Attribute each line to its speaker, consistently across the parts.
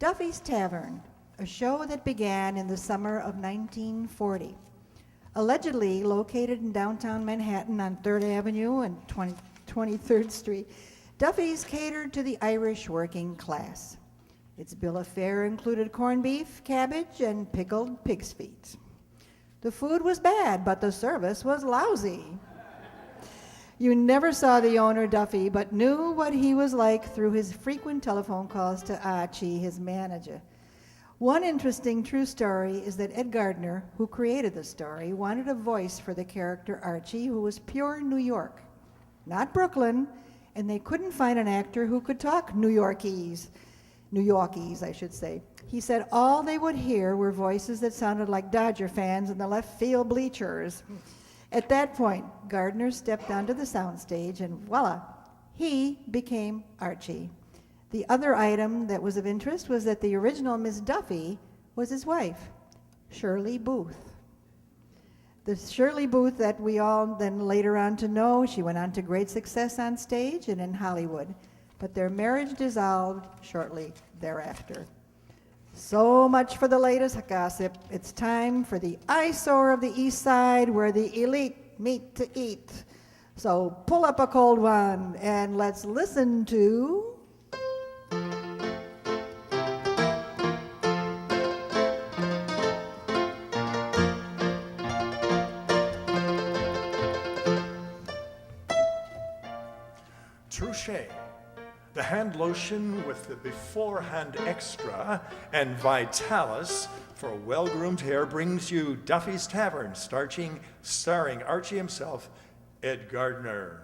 Speaker 1: Duffy's Tavern, a show that began in the summer of 1940. Allegedly located in downtown Manhattan on 3rd Avenue and 23rd Street, Duffy's catered to the Irish working class. Its bill of fare included corned beef, cabbage, and pickled pig's feet. The food was bad, but the service was lousy. You never saw the owner, Duffy, but knew what he was like through his frequent telephone calls to Archie, his manager. One interesting true story is that Ed Gardner, who created the story, wanted a voice for the character Archie, who was pure New York, not Brooklyn, and they couldn't find an actor who could talk New Yorkese, I should say. He said all they would hear were voices that sounded like Dodger fans in the left field bleachers. At that point, Gardner stepped onto the soundstage, and voila, he became Archie. The other item that was of interest was that the original Miss Duffy was his wife, Shirley Booth. The Shirley Booth that we all then later on to know, she went on to great success on stage and in Hollywood, but their marriage dissolved shortly thereafter. So much for the latest gossip. It's time for the eyesore of the East Side, where the elite meet to eat. So pull up a cold one and let's listen to...
Speaker 2: Touché. The hand lotion with the beforehand extra and Vitalis for well-groomed hair brings you Duffy's Tavern, starring Archie himself, Ed Gardner.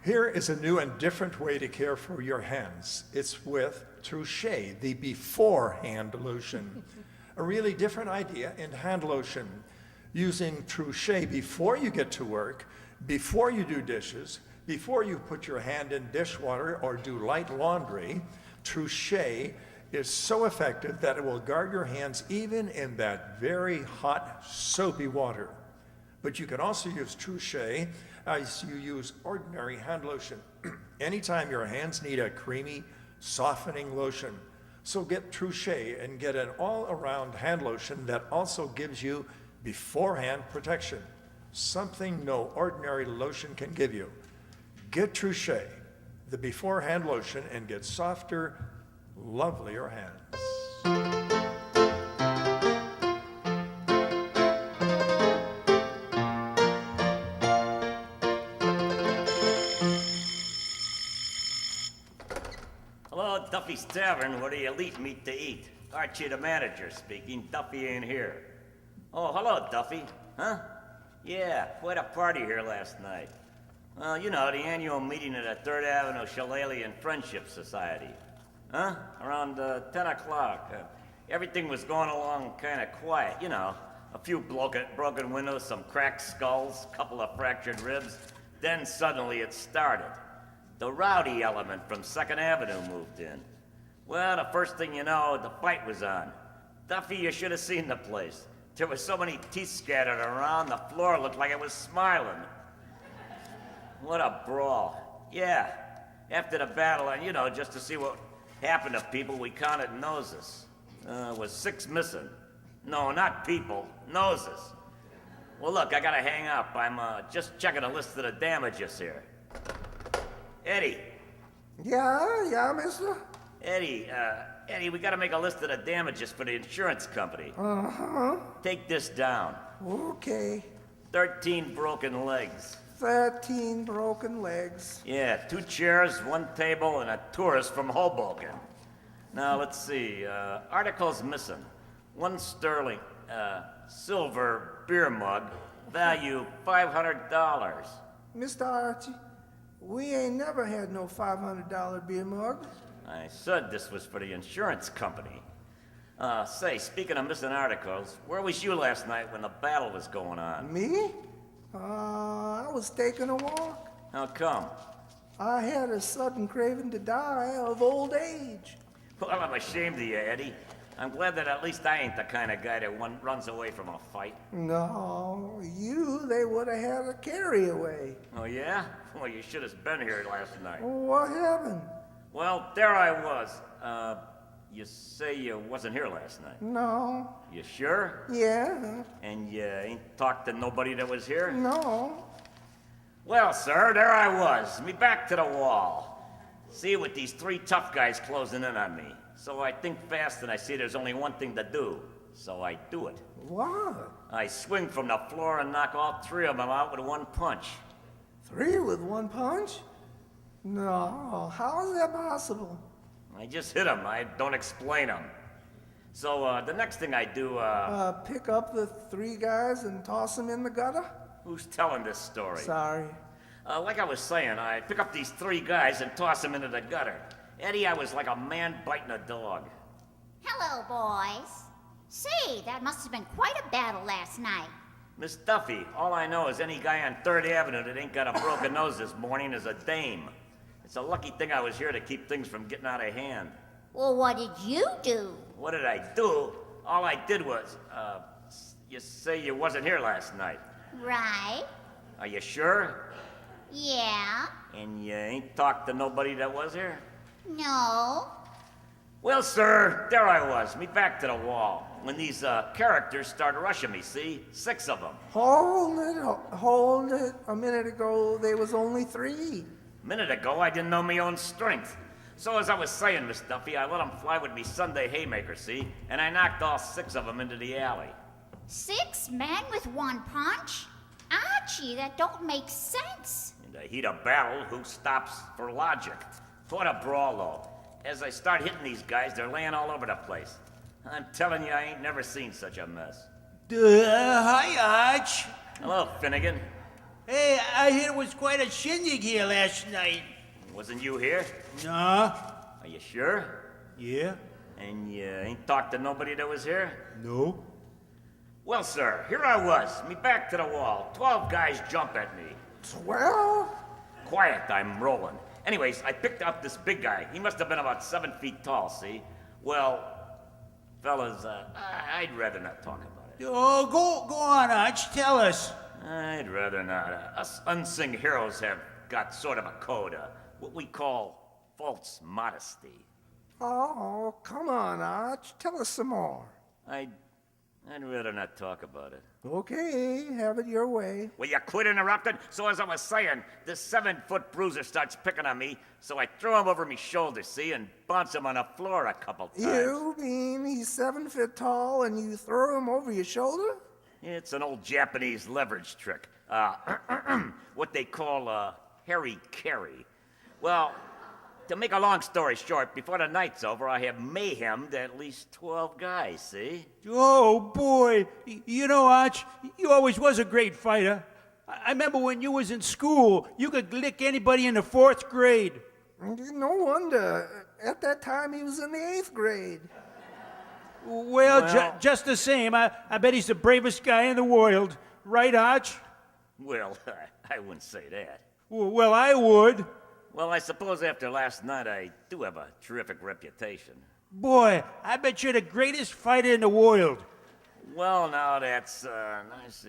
Speaker 2: Here is a new and different way to care for your hands. It's with Touché, the beforehand lotion. A really different idea in hand lotion. Using Touché before you get to work, before you do dishes, before you put your hand in dishwater or do light laundry, Touché is so effective that it will guard your hands even in that very hot, soapy water. But you can also use Touché as you use ordinary hand lotion. Anytime your hands need a creamy, softening lotion. So get Touché and get an all-around hand lotion that also gives you beforehand protection, something no ordinary lotion can give you. Get Touché, the beforehand lotion, and get softer, lovelier hands.
Speaker 3: Hello, Duffy's Tavern, where the elite meet to eat. Archie, the manager, speaking. Duffy ain't here. Oh, hello, Duffy. Huh? Yeah, quite a party here last night. Well, you know, the annual meeting of the 3rd Avenue Shillelagh Friendship Society. Huh? Around 10 o'clock. Everything was going along kind of quiet, you know. A few broken windows, some cracked skulls, couple of fractured ribs. Then suddenly it started. The rowdy element from 2nd Avenue moved in. Well, the first thing you know, the fight was on. Duffy, you should have seen the place. There were so many teeth scattered around, the floor looked like it was smiling. What a brawl. Yeah, after the battle, and you know, just to see what happened to people, we counted noses. Was 6 missing. No, not people, noses. Well, look, I gotta hang up. I'm just checking a list of the damages here. Eddie.
Speaker 4: Yeah, mister?
Speaker 3: Eddie, we gotta make a list of the damages for the insurance company.
Speaker 4: Uh-huh.
Speaker 3: Take this down.
Speaker 4: Okay.
Speaker 3: 13 broken legs.
Speaker 4: 13 broken legs.
Speaker 3: Yeah, 2 chairs, 1 table, and a tourist from Hoboken. Now, let's see. Articles missing. 1 sterling, silver beer mug, value $500.
Speaker 4: Mr. Archie, we ain't never had no $500 beer mug.
Speaker 3: I said this was for the insurance company. Say, speaking of missing articles, where was you last night when the battle was going on?
Speaker 4: Me? I was taking a walk.
Speaker 3: How come?
Speaker 4: I had a sudden craving to die of old age.
Speaker 3: Well, I'm ashamed of you, Eddie. I'm glad that at least I ain't the kind of guy that runs away from a fight.
Speaker 4: No, they would have had a carry away.
Speaker 3: Oh, yeah? Well, you should have been here last night.
Speaker 4: What happened?
Speaker 3: Well, there I was. You say you wasn't here last night.
Speaker 4: No.
Speaker 3: You sure?
Speaker 4: Yeah.
Speaker 3: And you ain't talked to nobody that was here?
Speaker 4: No.
Speaker 3: Well, sir, there I was, me back to the wall. See, with these three tough guys closing in on me. So I think fast and I see there's only one thing to do. So I do it.
Speaker 4: What?
Speaker 3: I swing from the floor and knock all three of them out with one punch.
Speaker 4: 3 with 1 punch? No. How is that possible?
Speaker 3: I just hit them. I don't explain them. So the next thing I do,
Speaker 4: Pick up the 3 guys and toss them in the gutter?
Speaker 3: who's telling this story?
Speaker 4: Sorry.
Speaker 3: Like I was saying, I pick up these 3 guys and toss them into the gutter. Eddie, I was like a man biting a dog.
Speaker 5: Hello, boys. Say, that must have been quite a battle last night.
Speaker 3: Miss Duffy, all I know is any guy on 3rd Avenue that ain't got a broken nose this morning is a dame. It's a lucky thing I was here to keep things from getting out of hand.
Speaker 5: Well, what did you do?
Speaker 3: What did I do? All I did was, you say you wasn't here last night.
Speaker 5: Right?
Speaker 3: Are you sure?
Speaker 5: Yeah?
Speaker 3: And you ain't talked to nobody that was here?
Speaker 5: No?
Speaker 3: Well, sir, there I was, me back to the wall, when these characters started rushing me, see? 6 of them.
Speaker 4: Hold it. A minute ago, there was only 3.
Speaker 3: A minute ago, I didn't know my own strength. So as I was saying, Miss Duffy, I let them fly with me Sunday haymaker, see? And I knocked all 6 of them into the alley.
Speaker 5: 6 men with 1 punch? Archie, that don't make sense.
Speaker 3: In the heat of battle, who stops for logic? What a brawl, though. As I start hitting these guys, they're laying all over the place. I'm telling you, I ain't never seen such a mess.
Speaker 6: Hi, Arch.
Speaker 3: Hello, Finnegan.
Speaker 6: Hey, I hear it was quite a shindig here last night.
Speaker 3: Wasn't you here?
Speaker 6: Nah.
Speaker 3: Are you sure?
Speaker 6: Yeah?
Speaker 3: And you ain't talked to nobody that was here?
Speaker 6: No.
Speaker 3: Well, sir, here I was, me back to the wall. 12 guys jump at me.
Speaker 4: 12?
Speaker 3: Quiet, I'm rolling. Anyways, I picked up this big guy. He must have been about 7 feet tall, see? Well, fellas, I'd rather not talk about it.
Speaker 6: Oh, go on, Arch. Tell us.
Speaker 3: I'd rather not. Us unsung heroes have got sort of a code, what we call false modesty.
Speaker 4: Oh, come on, Arch. Tell us some more.
Speaker 3: I'd rather not talk about it.
Speaker 4: Okay, have it your way.
Speaker 3: Will you quit interrupting? So as I was saying, this 7-foot bruiser starts picking on me, so I throw him over my shoulder, see, and bounce him on the floor a couple times.
Speaker 4: You mean he's 7 feet tall and you throw him over your shoulder?
Speaker 3: It's an old Japanese leverage trick. What they call, Harry Carry. Well, to make a long story short, before the night's over, I have mayhemed at least 12 guys, see?
Speaker 6: Oh, boy. You know, Arch, you always was a great fighter. I remember when you was in school, you could lick anybody in the 4th grade.
Speaker 4: No wonder. At that time, he was in the 8th grade.
Speaker 6: Well, just the same, I bet he's the bravest guy in the world. Right, Arch?
Speaker 3: Well, I wouldn't say that.
Speaker 6: Well, I would.
Speaker 3: Well, I suppose after last night, I do have a terrific reputation.
Speaker 6: Boy, I bet you're the greatest fighter in the world.
Speaker 3: Well, now that's, nice.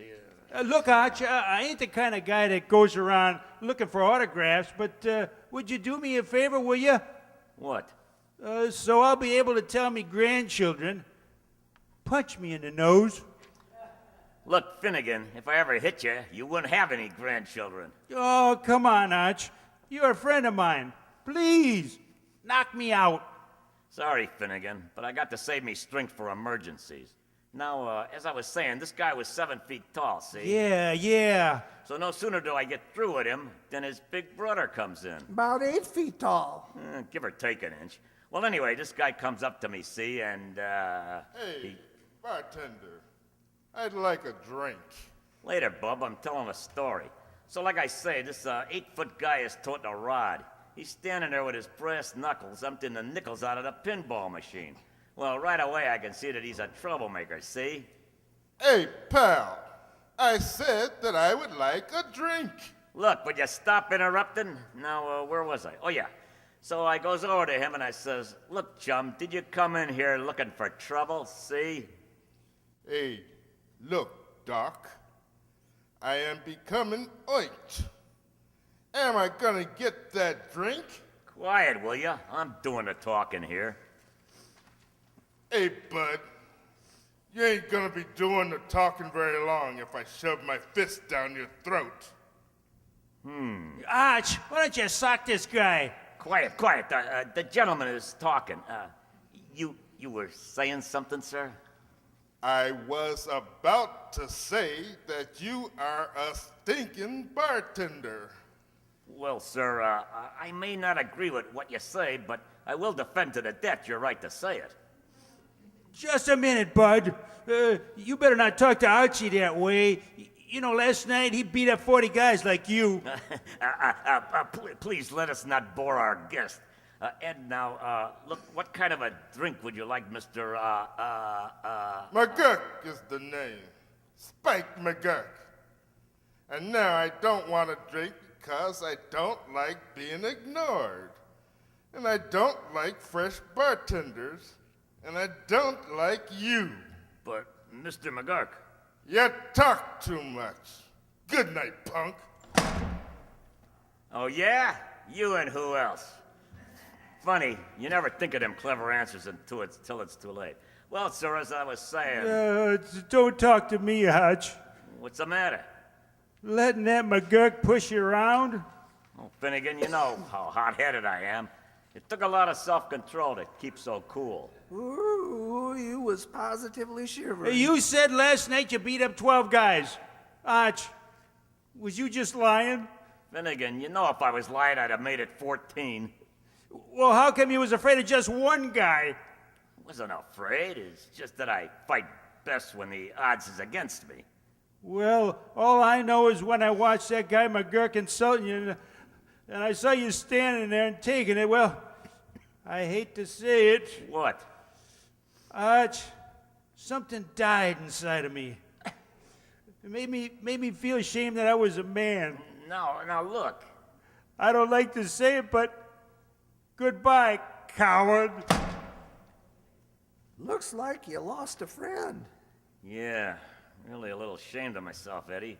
Speaker 6: Look, Arch, I ain't the kind of guy that goes around looking for autographs, but would you do me a favor, will you?
Speaker 3: What?
Speaker 6: So I'll be able to tell me grandchildren, punch me in the nose.
Speaker 3: Look, Finnegan, if I ever hit you, you wouldn't have any grandchildren.
Speaker 6: Oh, come on, Arch. You're a friend of mine. Please, knock me out.
Speaker 3: Sorry, Finnegan, but I got to save me strength for emergencies. Now, as I was saying, this guy was 7 feet tall, see?
Speaker 6: Yeah.
Speaker 3: So no sooner do I get through with him than his big brother comes in.
Speaker 4: About 8 feet tall.
Speaker 3: Give or take an inch. Well, anyway, this guy comes up to me, see, and,
Speaker 7: Hey, bartender, I'd like a drink.
Speaker 3: Later, bub, I'm telling a story. So like I say, this 8-foot guy is toting a rod. He's standing there with his brass knuckles emptying the nickels out of the pinball machine. Well, right away I can see that he's a troublemaker, see?
Speaker 7: Hey, pal, I said that I would like a drink.
Speaker 3: Look, would you stop interrupting? Now, where was I? Oh, yeah. So I goes over to him and I says, "Look, chum, did you come in here looking for trouble, see?"
Speaker 7: Hey, look, Doc. I am becoming oiked. Am I gonna get that drink?
Speaker 3: Quiet, will ya? I'm doing the talking here.
Speaker 7: Hey, bud. You ain't gonna be doing the talking very long if I shove my fist down your throat.
Speaker 6: Arch, why don't you sock this guy?
Speaker 3: Quiet, quiet. The gentleman is talking. You were saying something, sir?
Speaker 7: I was about to say that you are a stinking bartender.
Speaker 3: Well, sir, I may not agree with what you say, but I will defend to the death your right to say it.
Speaker 6: Just a minute, Bud. You better not talk to Archie that way. You know, last night he beat up 40 guys like you.
Speaker 3: Please let us not bore our guest. Ed, now, look, what kind of a drink would you like, Mr.
Speaker 7: McGurk is the name. Spike McGurk. And now I don't want to drink because I don't like being ignored. And I don't like fresh bartenders. And I don't like you.
Speaker 3: But, Mr. McGurk.
Speaker 7: You talk too much. Good night, punk.
Speaker 3: Oh, yeah? You and who else? Funny, you never think of them clever answers until it's too late. Well, sir, as I was saying...
Speaker 6: Don't talk to me, Arch.
Speaker 3: What's the matter?
Speaker 6: Letting that McGurk push you around?
Speaker 3: Oh, Finnegan, you know how hot-headed I am. It took a lot of self-control to keep so cool.
Speaker 4: Ooh, you was positively shivering.
Speaker 6: You said last night you beat up 12 guys. Arch, was you just lying?
Speaker 3: Finnegan, you know if I was lying, I'd have made it 14.
Speaker 6: Well, how come you was afraid of just one guy?
Speaker 3: Wasn't afraid. It's just that I fight best when the odds is against me.
Speaker 6: Well, all I know is when I watched that guy McGurk insulting you, and I saw you standing there and taking it, well, I hate to say it.
Speaker 3: What?
Speaker 6: Arch, something died inside of me. It made me feel ashamed that I was a man.
Speaker 3: Now look.
Speaker 6: I don't like to say it, but goodbye, coward.
Speaker 4: Looks like you lost a friend.
Speaker 3: Yeah, really a little ashamed of myself, Eddie.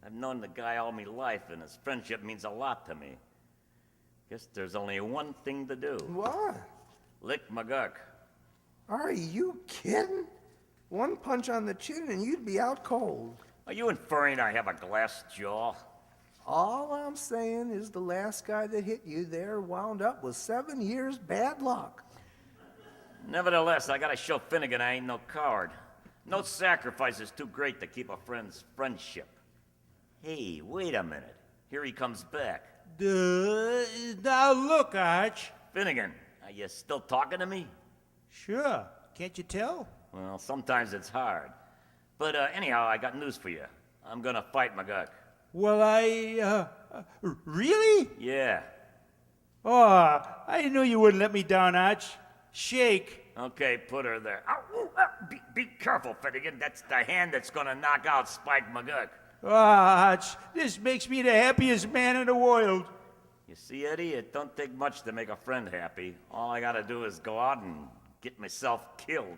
Speaker 3: I've known the guy all my life, and his friendship means a lot to me. Guess there's only one thing to do.
Speaker 4: What?
Speaker 3: Lick McGurk.
Speaker 4: Are you kidding? One punch on the chin and you'd be out cold.
Speaker 3: Are you inferring I have a glass jaw?
Speaker 4: All I'm saying is the last guy that hit you there wound up with 7 years bad luck.
Speaker 3: Nevertheless, I gotta show Finnegan I ain't no coward. No sacrifice is too great to keep a friend's friendship. Hey, wait a minute. Here he comes back.
Speaker 6: Now look, Arch.
Speaker 3: Finnegan, are you still talking to me?
Speaker 6: Sure. Can't you tell?
Speaker 3: Well, sometimes it's hard. But anyhow, I got news for you. I'm gonna fight McGurk.
Speaker 6: Well, really?
Speaker 3: Yeah.
Speaker 6: Oh, I knew you wouldn't let me down, Arch. Shake.
Speaker 3: Okay, put her there. Ow, ooh, be careful, Finnegan. That's the hand that's gonna knock out Spike McGurk.
Speaker 6: Arch, this makes me the happiest man in the world.
Speaker 3: You see, Eddie, it don't take much to make a friend happy. All I gotta do is go out and get myself killed.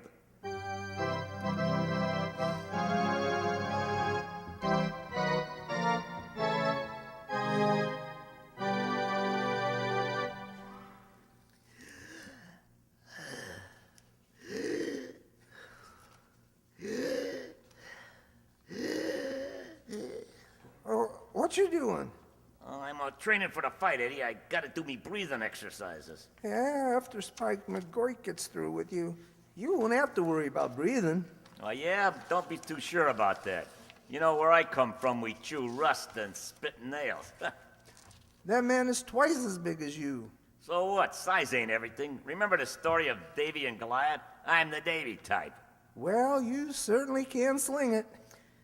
Speaker 4: What you doing?
Speaker 3: I'm training for the fight, Eddie. I gotta do me breathing exercises.
Speaker 4: Yeah, after Spike McGurk gets through with you, you won't have to worry about breathing.
Speaker 3: Oh, yeah? Don't be too sure about that. You know, where I come from, we chew rust and spit nails.
Speaker 4: That man is twice as big as you.
Speaker 3: So what? Size ain't everything. Remember the story of Davy and Goliath? I'm the Davy type.
Speaker 4: Well, you certainly can sling it.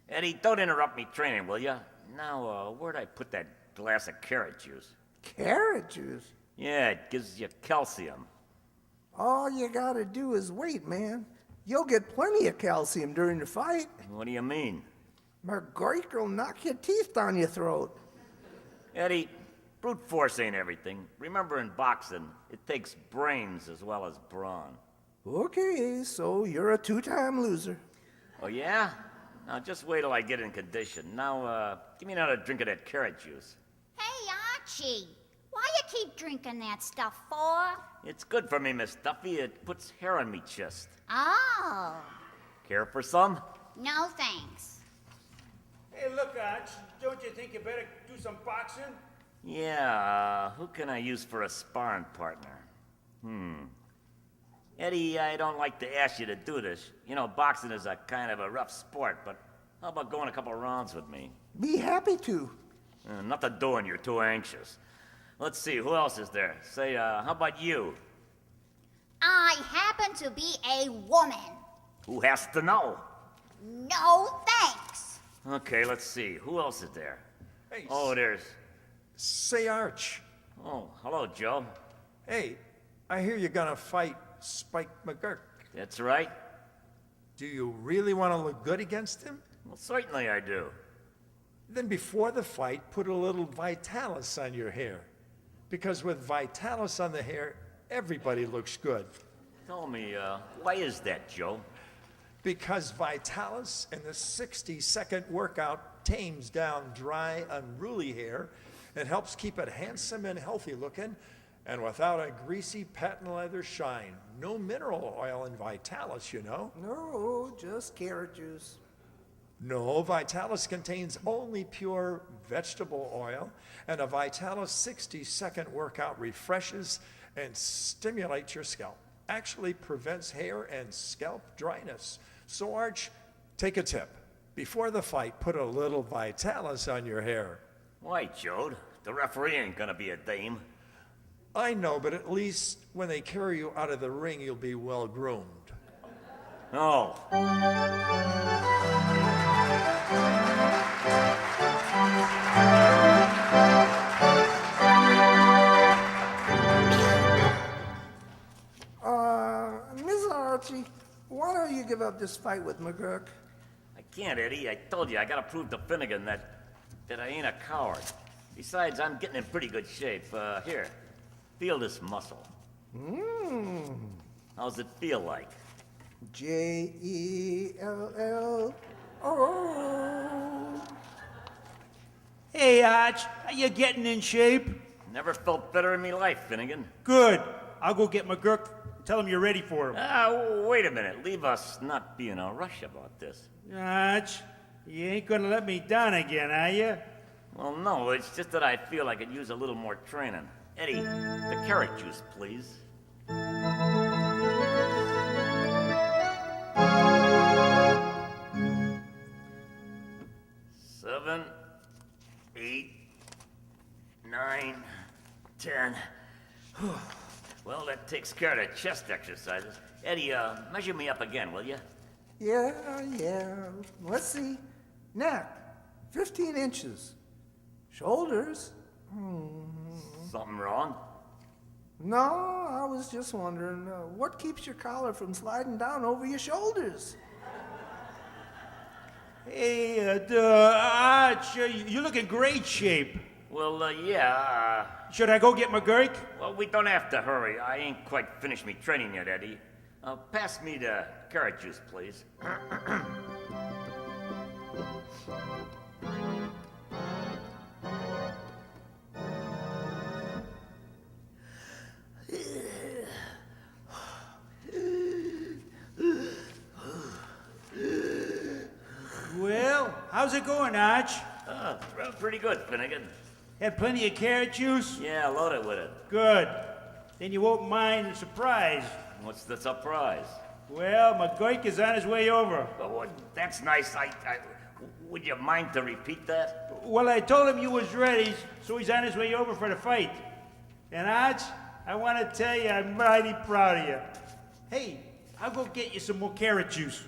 Speaker 3: Eddie, don't interrupt me training, will ya? Now, where'd I put that glass of carrot juice?
Speaker 4: Carrot juice?
Speaker 3: Yeah, it gives you calcium.
Speaker 4: All you gotta do is wait, man. You'll get plenty of calcium during the fight.
Speaker 3: What do you mean?
Speaker 4: McGurk will knock your teeth down your throat.
Speaker 3: Eddie, Brute force ain't everything. Remember, in boxing, it takes brains as well as brawn.
Speaker 4: Okay, so you're a two-time loser.
Speaker 3: Oh, yeah? Now, just wait till I get in condition. Now, give me another drink of that carrot juice.
Speaker 5: Hey, Archie, why you keep drinking that stuff for?
Speaker 3: It's good for me, Miss Duffy. It puts hair on me chest.
Speaker 5: Oh,
Speaker 3: Care for some?
Speaker 5: no thanks.
Speaker 6: Hey, look, Arch, don't you think you better do some boxing?
Speaker 3: Yeah, who can I use for a sparring partner? Eddie, I don't like to ask you to do this. You know, boxing is a kind of a rough sport, but how about going a couple rounds with me?
Speaker 4: Be happy to.
Speaker 3: Nothing doing, you're too anxious. Let's see, who else is there? Say, how about you?
Speaker 5: I happen to be a woman.
Speaker 3: Who has to know?
Speaker 5: No thanks.
Speaker 3: Okay, let's see, who else is there?
Speaker 2: Hey,
Speaker 3: Oh, there's...
Speaker 2: say, Arch.
Speaker 3: Oh, hello, Joe.
Speaker 2: Hey, I hear you're gonna fight Spike McGurk.
Speaker 3: That's right.
Speaker 2: Do you really want to look good against him?
Speaker 3: Well, certainly I do.
Speaker 2: Then before the fight, put a little Vitalis on your hair. Because with Vitalis on the hair, everybody looks good.
Speaker 3: Tell me, why is that, Joe?
Speaker 2: Because Vitalis in the 60-second workout tames down dry, unruly hair and helps keep it handsome and healthy looking and without a greasy patent leather shine. No mineral oil in Vitalis, you know.
Speaker 4: No, just carrot juice.
Speaker 2: No, Vitalis contains only pure vegetable oil, and a Vitalis 60-second workout refreshes and stimulates your scalp. Actually prevents hair and scalp dryness. So, Arch, take a tip. Before the fight, put a little Vitalis on your hair.
Speaker 3: Why, Joe? The referee ain't gonna be a dame.
Speaker 2: I know, but at least when they carry you out of the ring, you'll be well groomed.
Speaker 3: Oh.
Speaker 4: Miss Archie, why don't you give up this fight with McGurk?
Speaker 3: I can't, Eddie. I told you, I gotta prove to Finnegan that I ain't a coward. Besides, I'm getting in pretty good shape. Here, feel this muscle. How's it feel like?
Speaker 4: Jell.
Speaker 6: Hey, Arch, are you getting in shape?
Speaker 3: Never felt better in me life, Finnegan.
Speaker 6: Good. I'll go get McGurk. Tell him you're ready for him.
Speaker 3: Wait a minute. Leave us not be in a rush about this.
Speaker 6: Arch, you ain't gonna let me down again, are you?
Speaker 3: Well, no, it's just that I feel I could use a little more training. Eddie, the carrot juice, please. 7, 8, 9, 10. Well, that takes care of the chest exercises. Eddie, measure me up again, will you?
Speaker 4: Yeah. Let's see. Neck, 15 inches. Shoulders?
Speaker 3: Something wrong?
Speaker 4: No, I was just wondering, what keeps your collar from sliding down over your shoulders?
Speaker 6: Hey, Arch, you look in great shape.
Speaker 3: Well, yeah.
Speaker 6: Should I go get McGurk?
Speaker 3: Well, we don't have to hurry. I ain't quite finished me training yet, Eddie. Pass me the carrot juice, please.
Speaker 6: Well, how's it going, Arch?
Speaker 3: Pretty good, Finnegan.
Speaker 6: Had plenty of carrot juice?
Speaker 3: Yeah, loaded with it.
Speaker 6: Good. Then you won't mind the surprise.
Speaker 3: What's the surprise?
Speaker 6: Well, McGurk is on his way over.
Speaker 3: Oh, that's nice. Would you mind to repeat that?
Speaker 6: Well, I told him you was ready, so he's on his way over for the fight. And Arch, I want to tell you I'm mighty proud of you. Hey, I'll go get you some more carrot juice.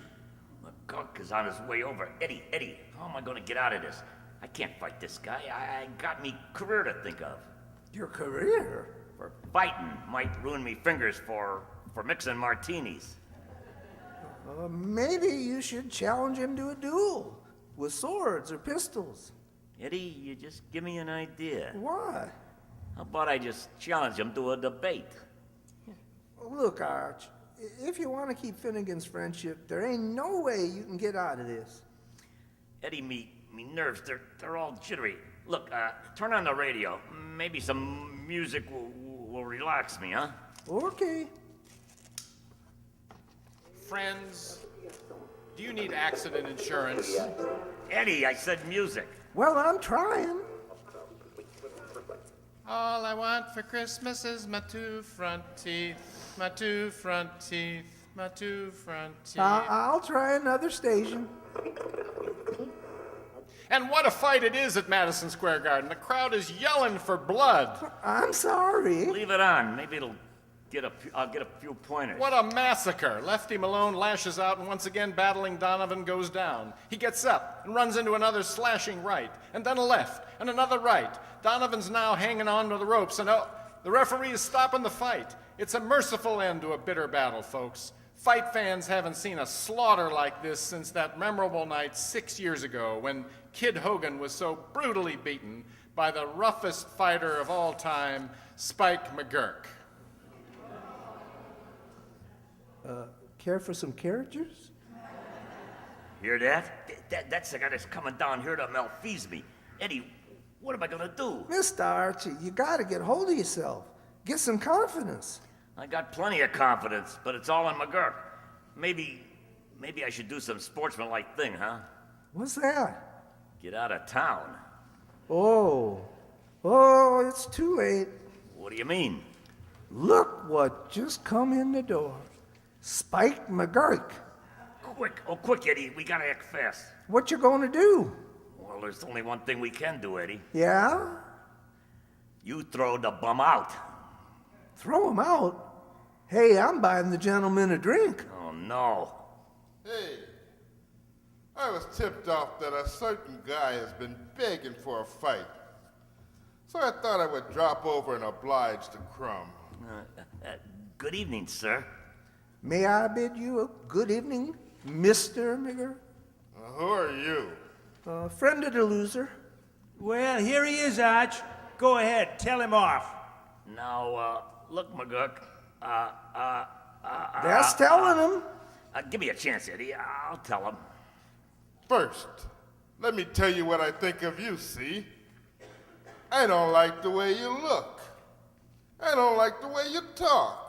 Speaker 3: McGurk is on his way over. Eddie, how am I going to get out of this? I can't fight this guy. I got me career to think of.
Speaker 4: Your career?
Speaker 3: For fighting might ruin me fingers for mixing martinis.
Speaker 4: Maybe you should challenge him to a duel with swords or pistols.
Speaker 3: Eddie, you just give me an idea.
Speaker 4: What?
Speaker 3: How about I just challenge him to a debate?
Speaker 4: Look, Arch, if you want to keep Finnegan's friendship, there ain't no way you can get out of this.
Speaker 3: Eddie, me nerves, they're all jittery. Look, turn on the radio. Maybe some music will relax me, huh?
Speaker 4: Okay.
Speaker 8: Friends, do you need accident insurance?
Speaker 3: Eddie, I said music.
Speaker 4: Well, I'm trying.
Speaker 8: All I want for Christmas is my two front teeth, my two front teeth, my two front teeth.
Speaker 4: I'll try another station.
Speaker 8: And what a fight it is at Madison Square Garden. The crowd is yelling for blood.
Speaker 4: I'm sorry.
Speaker 3: Leave it on. Maybe I'll get a few pointers.
Speaker 8: What a massacre. Lefty Malone lashes out and once again battling Donovan goes down. He gets up and runs into another slashing right, and then a left, and another right. Donovan's now hanging on to the ropes, and the referee is stopping the fight. It's a merciful end to a bitter battle, folks. Fight fans haven't seen a slaughter like this since that memorable night 6 years ago when Kid Hogan was so brutally beaten by the roughest fighter of all time, Spike McGurk.
Speaker 4: Care for some characters?
Speaker 3: Hear that? That's the guy that's coming down here to malfease me. Eddie, what am I gonna do?
Speaker 4: Mr. Archie, you gotta get hold of yourself. Get some confidence.
Speaker 3: I got plenty of confidence, but it's all in McGurk. Maybe I should do some sportsmanlike thing, huh?
Speaker 4: What's that?
Speaker 3: Get out of town.
Speaker 4: Oh, it's too late.
Speaker 3: What do you mean?
Speaker 4: Look what just come in the door. Spike McGurk.
Speaker 3: Quick, Eddie, we gotta act fast.
Speaker 4: What you gonna do?
Speaker 3: Well, there's only one thing we can do, Eddie.
Speaker 4: Yeah?
Speaker 3: You throw the bum out.
Speaker 4: Throw him out? Hey, I'm buying the gentleman a drink.
Speaker 3: Oh, no.
Speaker 7: Hey, I was tipped off that a certain guy has been begging for a fight. So I thought I would drop over and oblige the crumb.
Speaker 3: Good evening, sir.
Speaker 4: May I bid you a good evening, Mr. McGurk?
Speaker 7: Who are you?
Speaker 4: Friend of the loser.
Speaker 6: Well, here he is, Arch. Go ahead, tell him off.
Speaker 3: Now, look, McGurk.
Speaker 4: That's telling him.
Speaker 3: Give me a chance, Eddie. I'll tell him.
Speaker 7: First, let me tell you what I think of you, see? I don't like the way you look. I don't like the way you talk.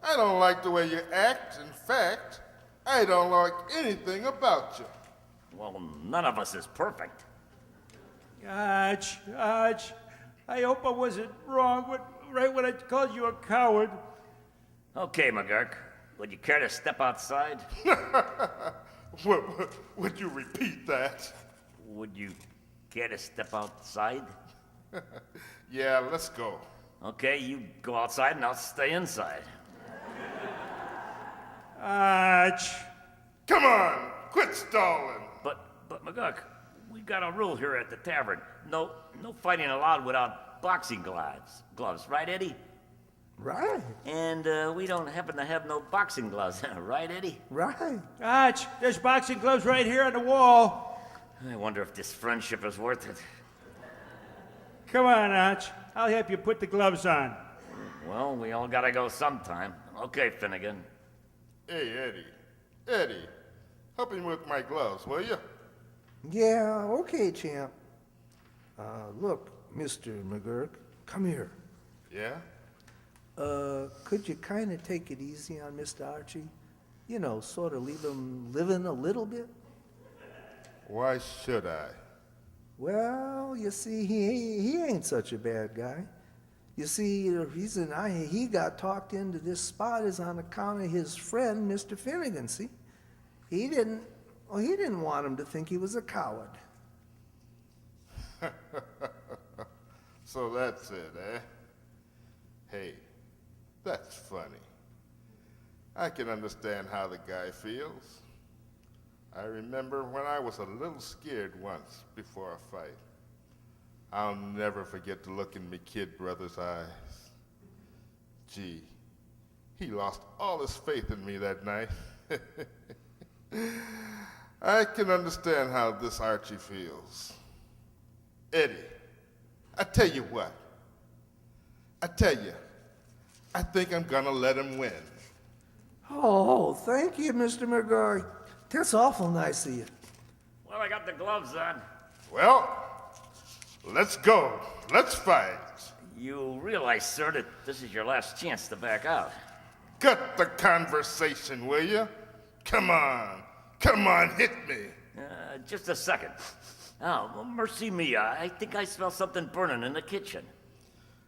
Speaker 7: I don't like the way you act. In fact, I don't like anything about you.
Speaker 3: Well, none of us is perfect.
Speaker 6: Arch, I hope I wasn't wrong right when I called you a coward.
Speaker 3: Okay, McGurk. Would you care to step outside?
Speaker 7: Would you repeat that?
Speaker 3: Would you care to step outside?
Speaker 7: Yeah, let's go.
Speaker 3: Okay, you go outside and I'll stay inside.
Speaker 6: Arch.
Speaker 7: Come on, quit stalling.
Speaker 3: But McGurk, we got a rule here at the tavern. No fighting allowed without boxing gloves, right, Eddie?
Speaker 4: Right,
Speaker 3: And we don't happen to have no boxing gloves, right, Eddie?
Speaker 4: right.
Speaker 6: Arch, there's boxing gloves right here on the wall.
Speaker 3: I wonder if this friendship is worth it.
Speaker 6: Come on, Arch. I'll help you put the gloves on.
Speaker 3: Well, we all gotta go sometime. Okay, Finnegan.
Speaker 7: Hey, Eddie, help me with my gloves, will you?
Speaker 4: Yeah, okay, champ. Look, Mr. McGurk, come here.
Speaker 7: Yeah?
Speaker 4: Could you kind of take it easy on Mr. Archie? You know, sort of leave him living a little bit?
Speaker 7: Why should I?
Speaker 4: Well, you see, he ain't such a bad guy. You see, the reason he got talked into this spot is on account of his friend, Mr. Finnegan, see? He didn't want him to think he was a coward.
Speaker 7: So that's it, eh? Hey, that's funny. I can understand how the guy feels. I remember when I was a little scared once before a fight. I'll never forget the look in me kid brother's eyes. Gee, he lost all his faith in me that night. I can understand how this Archie feels. Eddie, I tell you what, I tell you, I think I'm gonna let him win.
Speaker 4: Oh, thank you, Mr. McGurk. That's awful nice of you.
Speaker 3: Well, I got the gloves on.
Speaker 7: Well, let's go. Let's fight.
Speaker 3: You realize, sir, that this is your last chance to back out.
Speaker 7: Cut the conversation, will you? Come on, hit me.
Speaker 3: Just a second. Oh, mercy me, I think I smell something burning in the kitchen.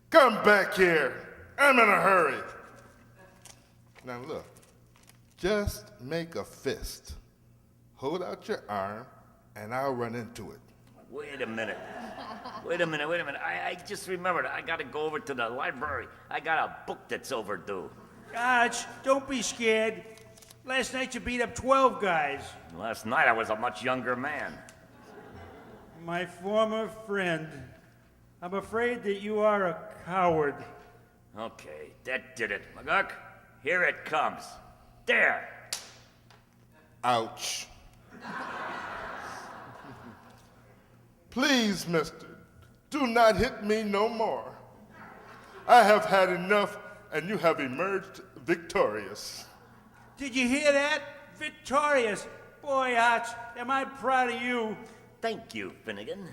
Speaker 7: Come back here. I'm in a hurry. Now look, just make a fist. Hold out your arm, and I'll run into it.
Speaker 3: Wait a minute. I just remembered. I gotta go over to the library. I got a book that's overdue.
Speaker 6: Arch, don't be scared. Last night you beat up 12 guys.
Speaker 3: Last night I was a much younger man.
Speaker 6: My former friend, I'm afraid that you are a coward.
Speaker 3: Okay, that did it. McGurk, here it comes. There.
Speaker 7: Ouch. Please, mister, do not hit me no more. I have had enough, and you have emerged victorious.
Speaker 6: Did you hear that? Victorious. Boy, Arch, am I proud of you.
Speaker 3: Thank you, Finnegan.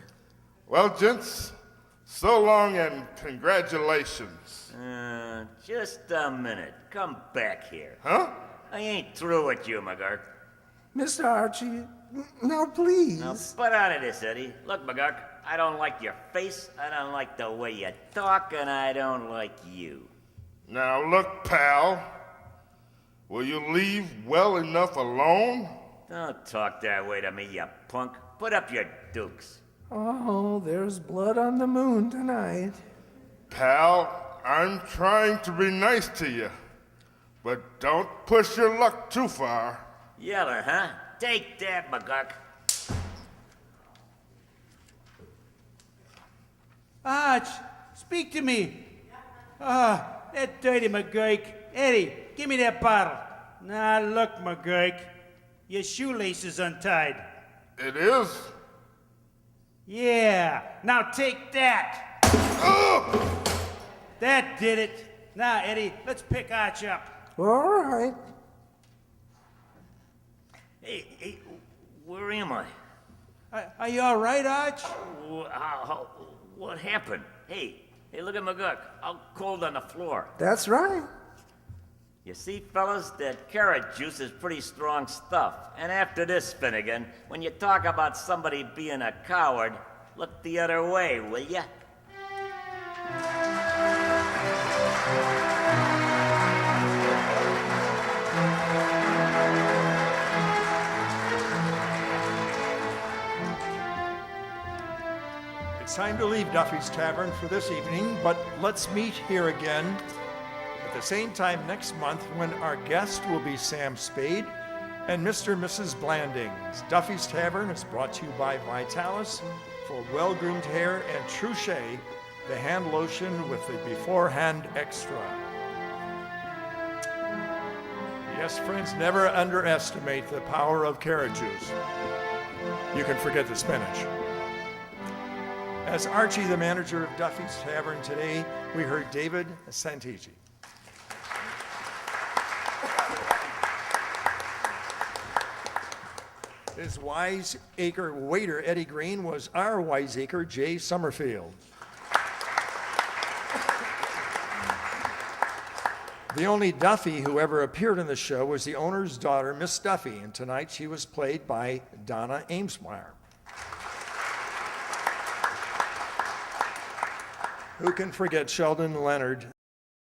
Speaker 7: Well, gents, so long and congratulations.
Speaker 3: Just a minute. Come back here.
Speaker 7: Huh?
Speaker 3: I ain't through with you, McGurk.
Speaker 4: Mr. Archie, now please.
Speaker 3: Now, butt out of this, Eddie. Look, McGurk, I don't like your face, I don't like the way you talk, and I don't like you.
Speaker 7: Now look, pal. Will you leave well enough alone?
Speaker 3: Don't talk that way to me, you punk. Put up your dukes.
Speaker 4: Oh, there's blood on the moon tonight.
Speaker 7: Pal, I'm trying to be nice to you, but don't push your luck too far.
Speaker 3: Yeller, huh? Take that, McGurk.
Speaker 6: Arch, speak to me. Ah, that dirty McGurk. Eddie, give me that bottle. Now look, McGurk. Your shoelace is untied.
Speaker 7: It is?
Speaker 6: Yeah, now take that. That did it. Now, Eddie, let's pick Arch up.
Speaker 4: All right.
Speaker 3: Hey, where am I?
Speaker 6: Are you all right, Arch?
Speaker 3: What happened? Hey, look at McGurk. All cold on the floor.
Speaker 4: That's right.
Speaker 3: You see, fellas, that carrot juice is pretty strong stuff. And after this, Finnegan, when you talk about somebody being a coward, look the other way, will ya?
Speaker 2: It's time to leave Duffy's Tavern for this evening, but let's meet here again at the same time next month when our guest will be Sam Spade and Mr. and Mrs. Blandings. Duffy's Tavern is brought to you by Vitalis for well-groomed hair and Truchet, the hand lotion with the beforehand extra. Yes, friends, never underestimate the power of carrot juice. You can forget the spinach. As Archie, the manager of Duffy's Tavern today, we heard David Santigi. His wiseacre waiter, Eddie Green, was our wiseacre, Jay Summerfield. The only Duffy who ever appeared in the show was the owner's daughter, Miss Duffy, and tonight she was played by Donna Amesmeyer. Who can forget Sheldon Leonard,